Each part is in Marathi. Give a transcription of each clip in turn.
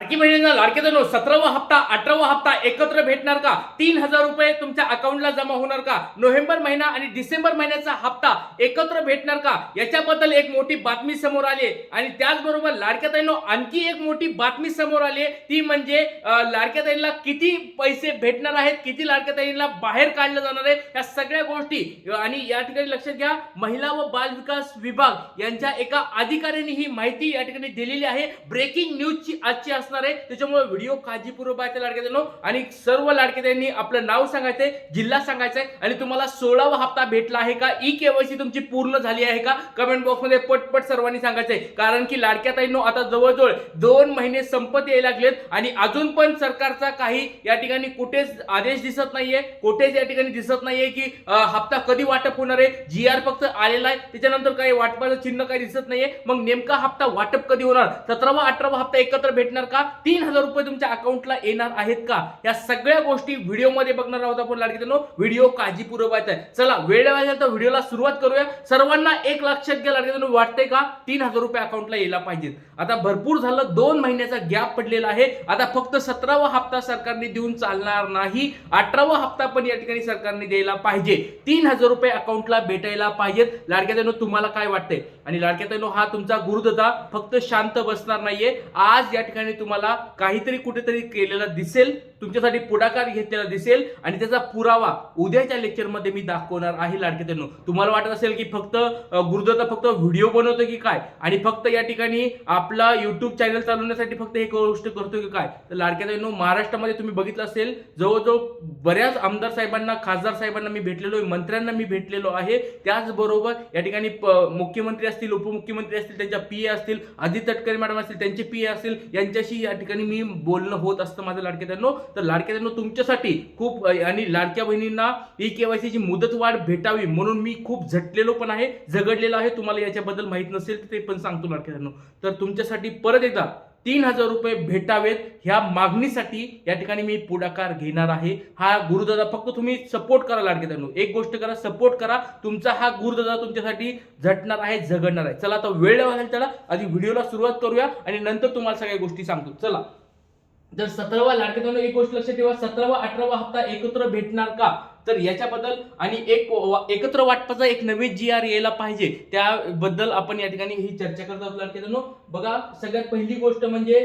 लाडकी बहिणींना लाडके जणू 17वा हप्ता 18वा हप्ता एकत्र भेटणार का? 3,000 रुपये तुमच्या अकाउंटला जमा होणार का? नोव्हेंबर महिना आणि डिसेंबर महिन्याचा हप्ता एकत्र भेटणार का? याच्याबद्दल एक मोठी बातमी समोर आली आणि त्याचबरोबर लाडक्या ताईंनो आणखी एक मोठी बातमी समोर आली, ती म्हणजे लाडक्या ताईंना किती पैसे भेटणार आहेत, किती लाडक्या ताईंना बाहेर काढलं जाणार आहे, या सगळ्या गोष्टी आणि या ठिकाणी लक्षात घ्या, महिला व बाल विकास विभाग यांच्या एका अधिकाऱ्याने ही माहिती या ठिकाणी दिलेली आहे. ब्रेकिंग न्यूजची आजची असणार आहे, त्याच्यामुळे व्हिडिओ काळजीपूर्वक पाहायचा लाडक्या ताईंनो. आणि सर्व लाडक्या ताईंनी आपलं नाव सांगायचंय, जिल्हा सांगायचंय आणि तुम्हाला 16वा हप्ता भेटला आहे का, ई केवायसी तुमची पूर्ण झाली आहे का, कमेंट बॉक्स मध्ये पटपट सर्वांनी सांगायचंय. कारण की लाडक्या ताईंनो आता जवळजवळ 2 महिने संपत यायला लागलेत आणि अजून पण सरकारचा काही या ठिकाणी कुठेच आदेश दिसत नाहीये, कुठेच या ठिकाणी दिसत नाहीये की हप्ता कधी वाटप होणार आहे. GR फक्त आलेला आहे, त्याच्यानंतर काही वाटपाचं चिन्ह काही दिसत नाहीये. मग नेमका हप्ता वाटप कधी होणार, 17वा 18वा हप्ता एकत्र भेटणार का, 3,000 रुपये तुमच्या अकाउंटला येणार आहेत का, या सगळ्या गोष्टी व्हिडिओ मध्ये बघणार आहोत आपण लाडकी ताईंनो. व्हिडिओ काळजीपूर्वक पाहायचा आहे. चला वेळ लागेल तर व्हिडिओला सुरुवात करूया. सर्वांना एक लक्षात घ्या लाडकी ताईंनो, वाटतंय का 3,000 रुपये अकाउंटला यायला पाहिजेत. आता भरपूर झालं, 2 महिन्याचा गॅप पडलेला आहे. आता फक्त 17वा हप्ता सरकारने देऊन चालणार नाही, 18वा हप्ता पण या ठिकाणी सरकारने द्यायला पाहिजे. 3,000 रुपये अकाउंटला भेटायला पाहिजेत. लाडक्या ताईंनो तुम्हाला काय वाटतंय? आणि लाडक्या ताईंनो हा तुमचा गुरुदादा फक्त शांत बसणार नाहीये. आज या ठिकाणी तुम्हाला काहीतरी कुठेतरी केलेलं दिसेल, तुमच्यासाठी पुढाकार घेतलेला दिसेल आणि त्याचा पुरावा उद्याच्या लेक्चर मध्ये मी दाखवणार आहे. लाडके ताईंनो तुम्हाला वाटत असेल की फक्त गुरुदादा फक्त व्हिडिओ बनवतो की काय आणि फक्त या ठिकाणी आपला युट्यूब चॅनल चालवण्यासाठी फक्त एक गोष्ट करतो की काय, तर लाडक्या ताईंनो महाराष्ट्रामध्ये तुम्ही बघितलं असेल जवळजवळ बऱ्याच आमदार साहेबांना, खासदार साहेबांना मी भेटलेलो आहे, मंत्र्यांना मी भेटलेलो आहे. त्याचबरोबर या ठिकाणी मुख्यमंत्री असतील, उपमुख्यमंत्री असतील, त्यांच्या PA असतील, आदित्य तटकरे मॅडम असतील, त्यांचे PA असतील, यांच्याशी या ठिकाणी मी बोलणं होत असतं माझं लाडक्या ताईंनो. तर लाडक्या ताईंनो तुमच्यासाठी खूप आणि लाडक्या बहिणींना ई केवायसी ची मुदतवाढ भेटावी म्हणून मी खूप झटलेलो पण आहे, झगडलेलो आहे. तुम्हाला याच्याबद्दल माहित नसेल तर ते पण सांगतो लाडक्या ताईंनो. तर तुमच्यासाठी परत एकदा 3,000 रुपये भेटावेत ह्या मागणीसाठी या ठिकाणी मी पुढाकार घेणार आहे. हा गुरुदादा फक्त तुम्ही सपोर्ट करा लाडक्या ताईंनो, एक गोष्ट करा, सपोर्ट करा. तुमचा हा गुरुदादा तुमच्यासाठी झटणार आहे, झगडणार आहे. चला आता वेळ लागेल, चला आधी व्हिडिओला सुरुवात करूया आणि नंतर तुम्हाला सगळ्या गोष्टी सांगतो. चला, जर 17वा लाडक्या ताईंनो एक गोष्ट लक्षात ठेवा, 17वा 18वा हप्ता एकत्र भेटणार का, तर याच्याबद्दल आणि एकत्र वाटपाचा एक नवीन GR यायला पाहिजे, त्याबद्दल आपण या ठिकाणी ही चर्चा करत आहोत लाडक्या ताईंनो. बघा सगळ्यात पहिली गोष्ट म्हणजे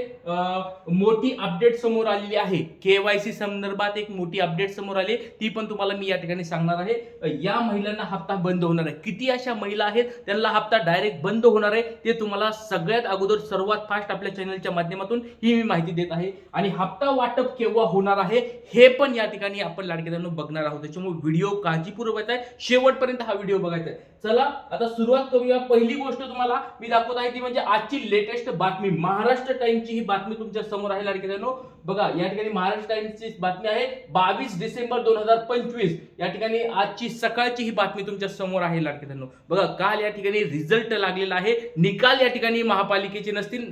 मोठी अपडेट समोर आलेली आहे. KYC संदर्भात एक मोठी अपडेट समोर आली, ती पण तुम्हाला मी या ठिकाणी सांगणार आहे. या महिलांना हप्ता बंद होणार आहे. किती अशा महिला आहेत त्यांना हप्ता डायरेक्ट बंद होणार आहे, ते तुम्हाला सगळ्यात अगोदर सर्वात फास्ट आपल्या चॅनलच्या माध्यमातून ही मी माहिती देत आहे. आणि हप्ता वाटप केव्हा होणार आहे हे पण या ठिकाणी आपण लाडक्या ताईंनो बघणार आहोत. त्याच्यामुळे व्हिडिओ काळजीपूर्वक बघायचा आहे, शेवटपर्यंत हा व्हिडिओ बघायचा आहे. चला आता सुरुवात करूया. पहिली गोष्ट तुम्हाला मी दाखवत आहे ती म्हणजे आजची लेटेस्ट बातमी, महाराष्ट्र टाइम्सची ही बातमी तुमच्या समोर आहे लाडक्या ताईंनो. बघा या ठिकाणी महाराष्ट्र टाइम्सची बातमी आहे 22 डिसेंबर 2025. या ठिकाणी आजची सकाळची ही बातमी तुमच्या समोर आहे लाडक्या ताईंनो. बघा काल या ठिकाणी रिझल्ट लागलेला आहे, निकाल या ठिकाणी महापालिकेचे नसतील,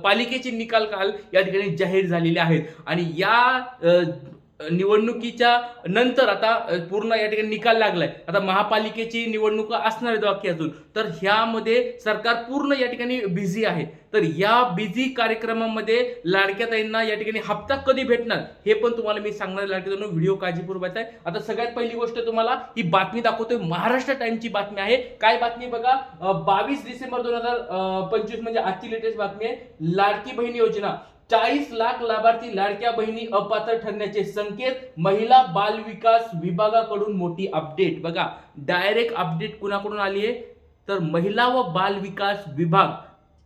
पालिकेचे निकाल काल या ठिकाणी जाहीर झालेले आहेत. आणि या निवडणुकीच्या नंतर आता पूर्ण या ठिकाणी निकाल लागलाय. आता महापालिकेची निवडणूक असणार आहे बाकी अजून, तर ह्यामध्ये सरकार पूर्ण या ठिकाणी बिझी आहे. तर या बिझी कार्यक्रमामध्ये लाडक्या ताईंना या ठिकाणी हप्ता कधी भेटणार हे पण तुम्हाला मी सांगणार आहे लाडक्या ताईंनो. व्हिडिओ काळजीपूर्वक आहे. आता सगळ्यात पहिली गोष्ट तुम्हाला ही बातमी दाखवतोय, महाराष्ट्र टाइम्सची बातमी आहे. काय बातमी बघा, 22 डिसेंबर 2025 म्हणजे आजची लेटेस्ट बातमी आहे. लाडकी बहीण योजना 40 लाख लाभार्थी लाडक्या बहिणी अपात्र ठरण्याचे संकेत, महिला बाल विकास विभागाकडून मोठी अपडेट. बघा डायरेक्ट अपडेट कुणाकडून आली आहे, तर महिला व बाल विकास विभाग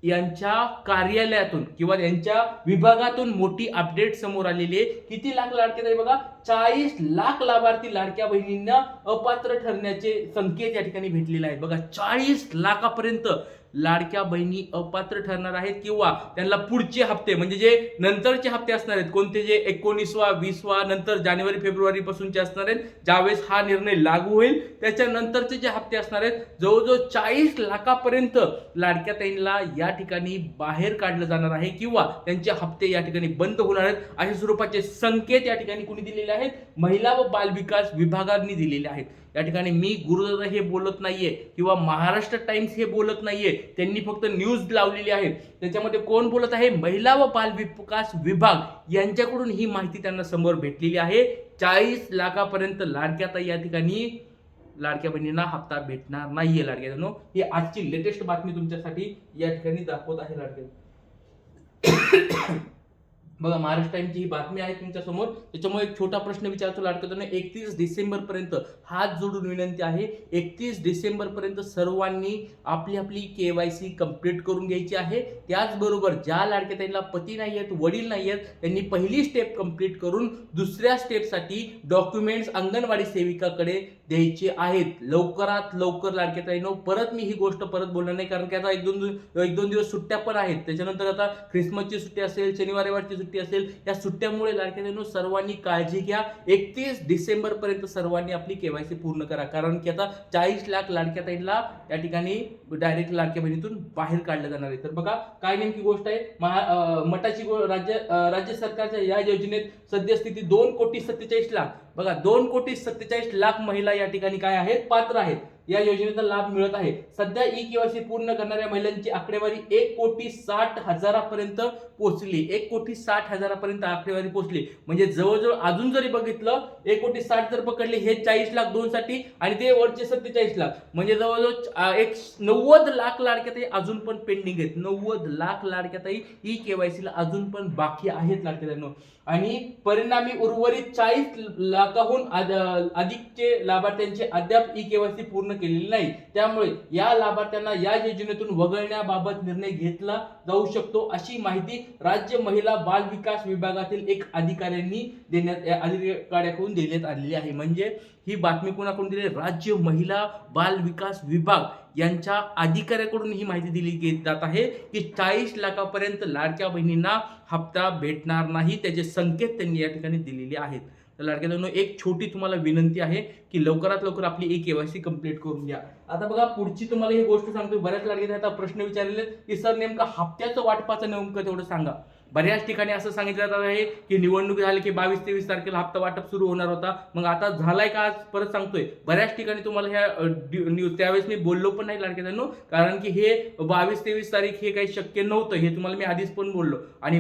यांच्या कार्यालयातून किंवा यांच्या विभागातून मोठी अपडेट समोर आलेली आहे. किती लाख लाडके ताई बघा, 40 लाख लाभार्थी लाडक्या बहिणींना अपात्र ठरण्याचे संकेत या ठिकाणी भेटलेले आहेत. बघा 40 लाखापर्यंत लाडक्या बहिणी अपात्र ठरणार आहेत किंवा त्यांना पुढचे हप्ते म्हणजे जे नंतरचे हप्ते असणार आहेत, कोणते जे 19वा 20वा नंतर जानेवारी फेब्रुवारी पासूनचे असणार आहेत, ज्यावेळेस हा निर्णय लागू होईल त्याच्यानंतरचे जे हप्ते असणार आहेत, जवळजवळ 40 लाखापर्यंत लाडक्या ताईंना या ठिकाणी बाहेर काढलं जाणार आहे किंवा त्यांचे हप्ते या ठिकाणी बंद होणार आहेत. अशा स्वरूपाचे संकेत या ठिकाणी कोणी दिलेले आहेत, महिला व बाल विकास विभागाने दिलेले आहेत. या ठिकाणी मी गुरुदादा हे बोलत नाहीये किंवा महाराष्ट्र टाइम्स हे बोलत नाहीये, त्यांनी फक्त न्यूज लावलेली आहे. त्याच्यामध्ये कोण बोलत आहे? महिला व बाल विकास विभाग यांच्याकडून ही माहिती त्यांना समोर भेटलेली आहे. 40 लाखापर्यंत लाडक्या ताई या ठिकाणी लाडक्या बहिणींना हप्ता भेटणार नाहीये. लाडक्या बहिणींनो, ही आजची लेटेस्ट बातमी तुमच्यासाठी या ठिकाणी दाखवत आहे. लाडक्या बघा, महाराष्ट्र टाइमची ही बातमी आहे तुमच्या समोर. त्याच्यामुळे एक छोटा प्रश्न विचारतो लाडक्यातून. 31 डिसेंबर पर्यंत हात जोडून विनंती आहे, 31 डिसेंबर पर्यंत सर्वांनी आपली आपली KYC कंप्लीट करून घ्यायची आहे. त्याचबरोबर ज्या लाडक्या त्यांना पती नाही आहेत, वडील नाही आहेत, त्यांनी पहिली स्टेप कंप्लीट करून दुसऱ्या स्टेपसाठी डॉक्युमेंट्स अंगणवाडी सेविकाकडे द्यायचे आहेत. लवकरात लवकर लाडक्या ताईंनो, परत मी ही गोष्ट परत बोलणार नाही, कारण की आता एक दोन दिवस सुट्ट्या पण आहेत. त्याच्यानंतर आता ख्रिसमसची सुट्टी असेल, शनिवार रविवारची सुट्टी असेल, या सुट्ट्यामुळे लाडक्या ताईंनो सर्वांनी काळजी घ्या. 31 डिसेंबर पर्यंत सर्वांनी आपली KYC पूर्ण करा, कारण की आता 40 लाख लाडक्या ताईंना या ठिकाणी डायरेक्ट लाडक्या बहिणीतून बाहेर काढलं जाणार आहे. तर बघा काय नेमकी गोष्ट आहे. मठाची राज्य सरकारच्या या योजनेत सद्यस्थिती 2,47,00,000 बघा, 2,47,00,000 महिला या ठिकाणी काय आहेत? पात्र आहेत, या योजनेचा लाभ मिळत आहे. सध्या KYC पूर्ण करणाऱ्या महिलांची आकडेवारी 1,60,00,000 पर्यंत पोहोचली. 1,60,00,000 पर्यंत आकडेवारी पोहोचली. म्हणजे जवळजवळ अजून जरी बघितलं 1,60,00,000 जर पकडले, हे 40 लाख 2 साठी आणि ते वरचे 47 लाख, म्हणजे जवळजवळ 90 लाख लाडक्या ताई अजून पण पेंडिंग आहेत. 90 लाख लाडक्या ताई KYC ला अजून पण बाकी आहेत लाडक्या ताईंनो. आणि परिणामी उर्वरित 40 लाखाहून अधिकचे लाभार्थ्यांचे अद्याप KYC पूर्ण केलेली नाही. त्यामुळे या लाभार्थ्यांना या योजनेतून वगळण्याबाबत निर्णय घेतला जाऊ शकतो, अशी माहिती राज्य महिला बाल विकास विभागातील एक अधिकाऱ्याकडून देण्यात आलेली आहे. म्हणजे ही बातमी कोणाकडून दिली? राज्य महिला बाल विकास विभाग यांच्या अधिकाऱ्याकडून ही माहिती दिली जात आहे की 40 लाखापर्यंत लाडक्या बहिणींना हप्ता भेटणार नाही. त्याचे संकेत त्यांनी या ठिकाणी दिलेले आहेत. तर लाडक्या बहिणींनो, एक छोटी तुम्हाला विनंती आहे की लवकरात लवकर आपली KYC कंप्लीट करून घ्या. आता बघा, पुढची तुम्हाला ही गोष्ट सांगतो. बऱ्याच लाडक्या आता प्रश्न विचारलेले की सर नेमका हप्त्याचं वाटपाचं नेमकं तेवढं सांगा. बऱ्याच ठिकाणी असं सांगितलं जात आहे की निवडणूक झाली की 22-23 तारखेला हप्ता वाटप सुरू होणार होता. मग आता झालाय का? आज परत सांगतोय. बऱ्याच ठिकाणी तुम्हाला ह्या न्यूज त्यावेळेस मी बोललो पण नाही लाडक्या बहिणींनो, कारण की हे 22-23 तारीख हे काही शक्य नव्हतं. हे तुम्हाला मी आधीच पण बोललो. आणि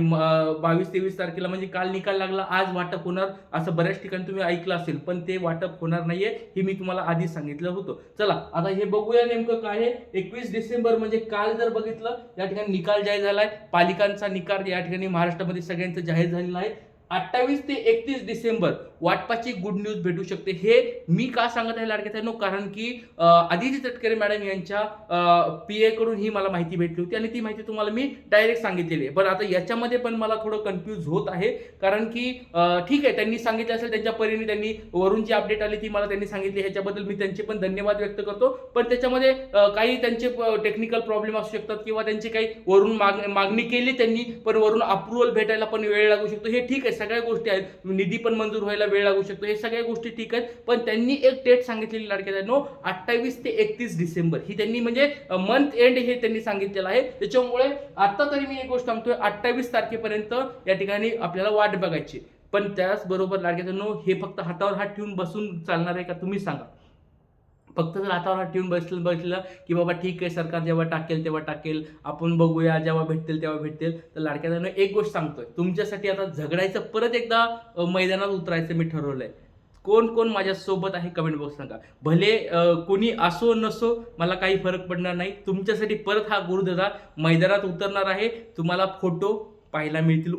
22-23 तारखेला म्हणजे काल निकाल लागला, आज वाटप होणार, असं बऱ्याच ठिकाणी तुम्ही ऐकलं असेल. पण ते वाटप होणार नाहीये, हे मी तुम्हाला आधीच सांगितलं होतं. चला आता हे बघूया नेमकं काय आहे. 21 डिसेंबर म्हणजे काल जर बघितलं, या ठिकाणी निकाल जाहीर झालाय. पालिकांचा निकाल या ठिकाणी महाराष्ट्रामध्ये सगळ्यांचं जाहीर झालेलं आहे. 28 ते 31 डिसेंबर वाटपाची गुड न्यूज भेटू शकते. हे मी का सांगत आहे लाडक्या ताईंनो, कारण की आदिती तटकरे मॅडम यांच्या PA कडून ही मला माहिती भेटली होती आणि ती माहिती तुम्हाला मी डायरेक्ट सांगितलेली आहे. पण आता याच्यामध्ये पण मला थोडं कन्फ्यूज होत आहे, कारण की ठीक आहे, त्यांनी सांगितलं असेल त्यांच्या परीने, त्यांनी वरून जी अपडेट आली ती मला त्यांनी सांगितली, ह्याच्याबद्दल मी त्यांचे पण धन्यवाद व्यक्त करतो. पण त्याच्यामध्ये काही त्यांचे टेक्निकल प्रॉब्लेम असू शकतात किंवा त्यांची काही वरून मागणी केली त्यांनी, पण वरून अप्रुव्हल भेटायला पण वेळ लागू शकतो. हे ठीक आहे, सगळ्या गोष्टी आहेत. निधी पण मंजूर व्हायला वेळ लागू शकतो, हे सगळ्या गोष्टी ठीक आहेत. पण त्यांनी एक डेट सांगितलेली लाडक्या ताईंनो, 28 ते 31 डिसेंबर ही त्यांनी म्हणजे मंथ एंड हे त्यांनी सांगितलेलं आहे. त्याच्यामुळे आता तरी मी एक गोष्ट सांगतोय, 28 तारखेपर्यंत या ठिकाणी आपल्याला वाट बघायची. पण त्याचबरोबर लाडक्या ताईंनो, हे फक्त हातावर हात ठेवून बसून चालणार आहे का? तुम्ही सांगा. फक्त जर हातावर हात ठेवून बसलं की बाबा ठीक आहे, सरकार जेव्हा टाकेल तेव्हा टाकेल, आपण बघूया, जेव्हा भेटतील तेव्हा भेटतील, तर लाडक्या ताईंनो एक गोष्ट सांगतोय, तुमच्यासाठी आता झगडायचं, परत एकदा मैदानात उतरायचं मी ठरवलंय. कोण कोण माझ्या सोबत आहे कमेंट बॉक्स सांगा. भले कोणी असो नसो, मला काही फरक पडणार नाही. तुमच्यासाठी परत हा गुरुदादा मैदानात उतरणार आहे. तुम्हाला फोटो पाहायला मिळतील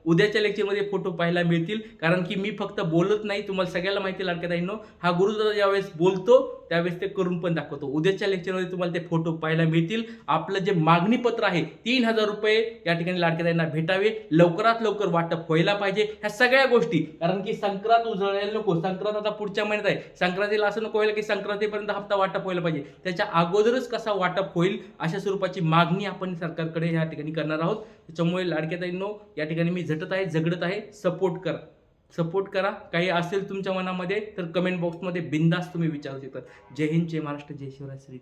उद्याच्या लेक्चरमध्ये फोटो पाहायला मिळतील, कारण की मी फक्त बोलत नाही, तुम्हाला सगळ्याला माहिती लाडक्या ताईंनो, हा गुरुदादा ज्यावेळेस बोलतो त्यावेळेस ते करून पण दाखवतो. उद्याच्या लेक्चरमध्ये तुम्हाला ते फोटो पाहायला मिळतील. आपलं जे मागणी पत्र आहे 3,000 रुपये या ठिकाणी लाडक्या ताईंना भेटावे, लवकरात लवकर वाटप व्हायला पाहिजे, ह्या सगळ्या गोष्टी. कारण की संक्रांत उजळायला नको, संक्रांत आता पुढच्या महिन्यात आहे, संक्रांतीला असं नको व्हायला की संक्रांतीपर्यंत हप्ता वाटप व्हायला पाहिजे, त्याच्या अगोदरच कसा वाटप होईल अशा स्वरूपाची मागणी आपण सरकारकडे या ठिकाणी करणार आहोत. त्याच्यामुळे लाडक्या ताईंनो, या ठिकाणी मी झटत आहे, झगडत आहे, सपोर्ट करा. काही असेल तुमच्या मनामध्ये तर कमेंट बॉक्समध्ये बिंदास तुम्ही विचारू शकता. जय हिंद, जय महाराष्ट्र, जय शिवराय, श्री